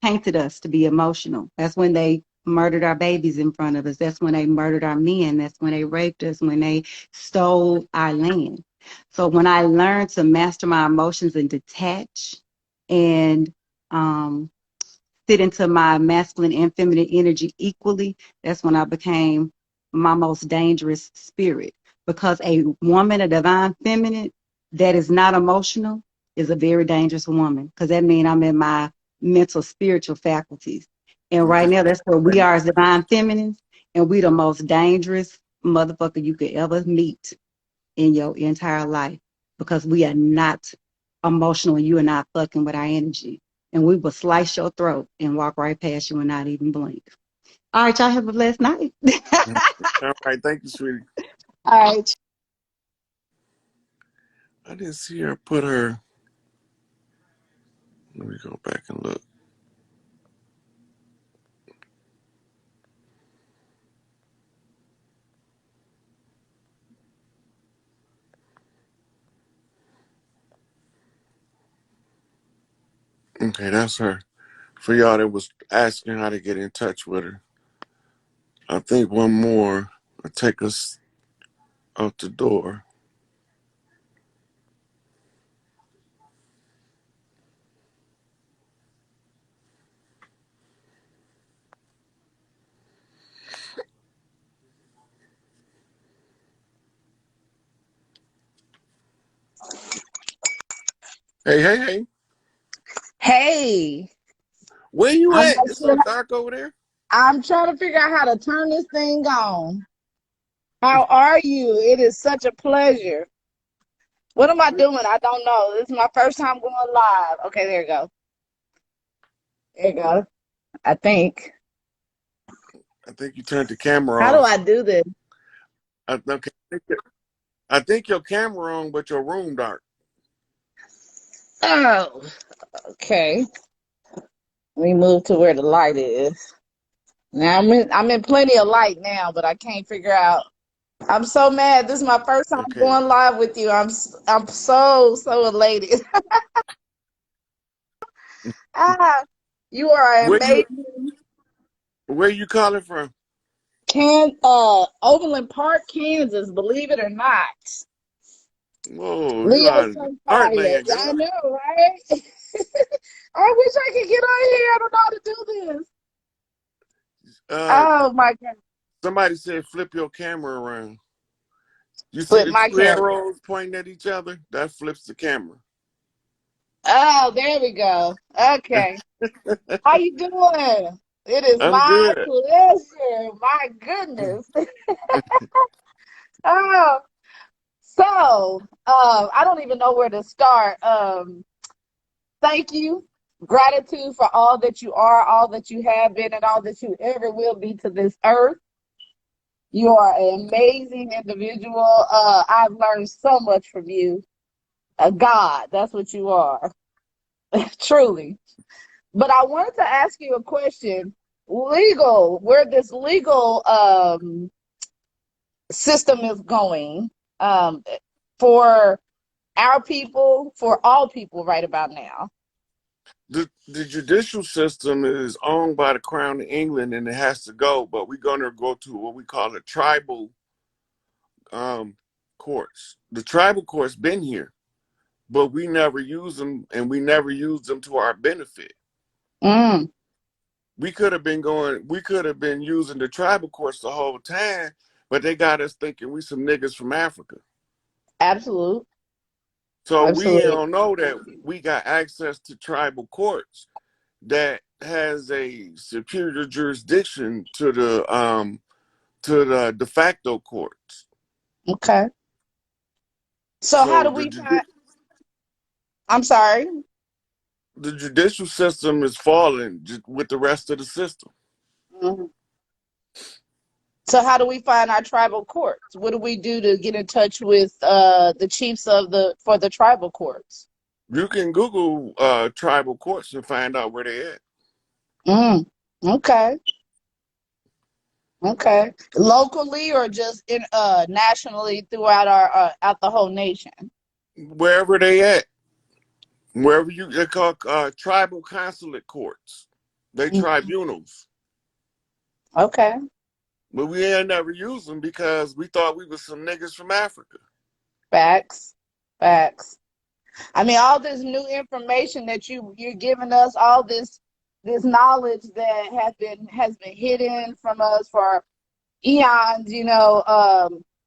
painted us to be emotional. That's when they murdered our babies in front of us. That's when they murdered our men. That's when they raped us, when they stole our land. So when I learned to master my emotions and detach and um, fit into my masculine and feminine energy equally, that's when I became my most dangerous spirit. Because a woman, a divine feminine that is not emotional, is a very dangerous woman. Because that means I'm in my mental, spiritual faculties. And right now, that's where we are as divine feminines, and we the most dangerous motherfucker you could ever meet in your entire life because we are not emotional and you are not fucking with our energy. And we will slice your throat and walk right past you and not even blink. All right, y'all have a blessed night. All right, thank you, sweetie. All right. I didn't see her put her. Let me go back and look. Okay, that's her. For y'all that was asking how to get in touch with her, I think one more will take us out the door. Hey, hey, hey. Hey, Where you I'm at? not It's so sure. dark over there. I'm trying to figure out how to turn this thing on. How are you? It is such a pleasure. What am I doing? I don't know. This is my first time going live. Okay, there you go. There you go. I think. I think you turned the camera How do off. I do this? Okay. I think your camera on, but your room dark. Oh, okay. Let me move to where the light is. Now I'm in plenty of light now, but I can't figure out. I'm so mad. This is my first time Okay. going live with you. I'm so elated. Ah, you are Where you amazing. where you calling from? Overland Park, Kansas, believe it or not. Whoa, you Leo out of the certified. heartland, Yeah, I girl. know, right? I wish I could get on here. I don't know how to do this. Uh, Oh my God. somebody said flip your camera around. You see Flip the my two camera. arrows pointing at each other? That flips the camera. Oh, there we go. Okay. How you doing? It is I'm my good. pleasure. My goodness. Oh, so I don't even know where to start. Thank you. Gratitude for all that you are, all that you have been, and all that you ever will be to this earth. You are an amazing individual. I've learned so much from you. A God, that's what you are, truly. But I wanted to ask you a question. Where this legal system is going um, for our people, for all people right about now. The judicial system is owned by the Crown of England and it has to go, but we're gonna go to what we call the tribal um, courts. The tribal courts been here, but we never use them, and we never use them to our benefit. Mm, We could have been using the tribal courts the whole time, but they got us thinking we some niggas from Africa. absolute, So we absolute. don't know that we got access to tribal courts that has a superior jurisdiction to the de facto courts. Okay. So how So do we find? I'm sorry. the judicial system is falling with the rest of the system. Mhm. So how do we find our tribal courts? What do we do to get in touch with the chiefs of the for the tribal courts? You can Google tribal courts and find out where they at. Mm, okay. Okay. Locally or just in nationally throughout our out the whole nation. Wherever they at. Wherever they call tribal consulate courts. They Mhm. tribunals. Okay. But we ain't never used them because we thought we was some niggas from Africa. Facts. Facts. I mean, all this new information that you're giving us, all this knowledge that has been hidden from us for eons.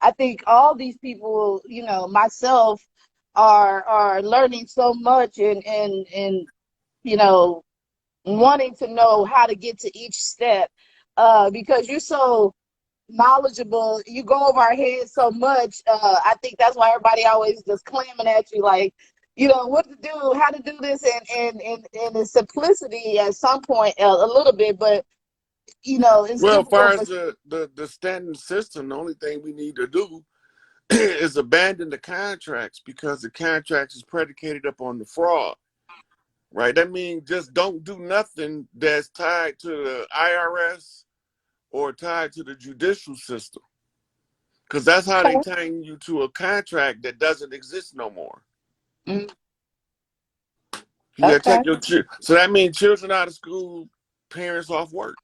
I think all these people, myself, are learning so much and you know wanting to know how to get to each step because you're so knowledgeable. You go over our heads so much. I think that's why everybody always just clamming at you, like, what to do, how to do this, and the simplicity at some point a little bit, but it's Well, as far difficult as for. the standing system, the only thing we need to do is abandon the contracts because the contracts is predicated upon the fraud. Right? That means just don't do nothing that's tied to the IRS or tied to the judicial system. Because that's how they Okay. tying you to a contract that doesn't exist no more. Mm, You gotta okay. take your so that means children out of school, parents off work.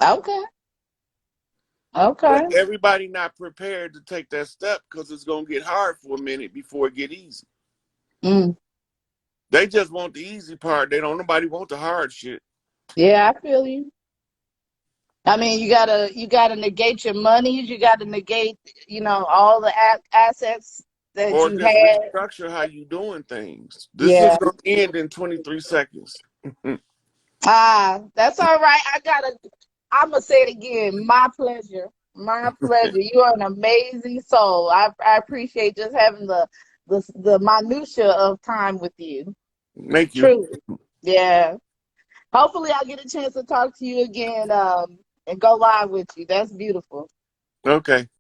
Okay. But Okay. everybody not prepared to take that step because it's gonna get hard for a minute before it get easy. Mm, They just want the easy part. They don't nobody want the hard shit. yeah, I feel you. I mean, you gotta negate your monies. You gotta negate, all the assets. that Or you just had. restructure how you doing things. This is Yeah. gonna end in 23 seconds. That's all right. I'm gonna say it again. My pleasure. My pleasure. You are an amazing soul. I appreciate just having the minutia of time with you. Thank you. Truly. Yeah. Hopefully I'll get a chance to talk to you again, and go live with you. That's beautiful. Okay.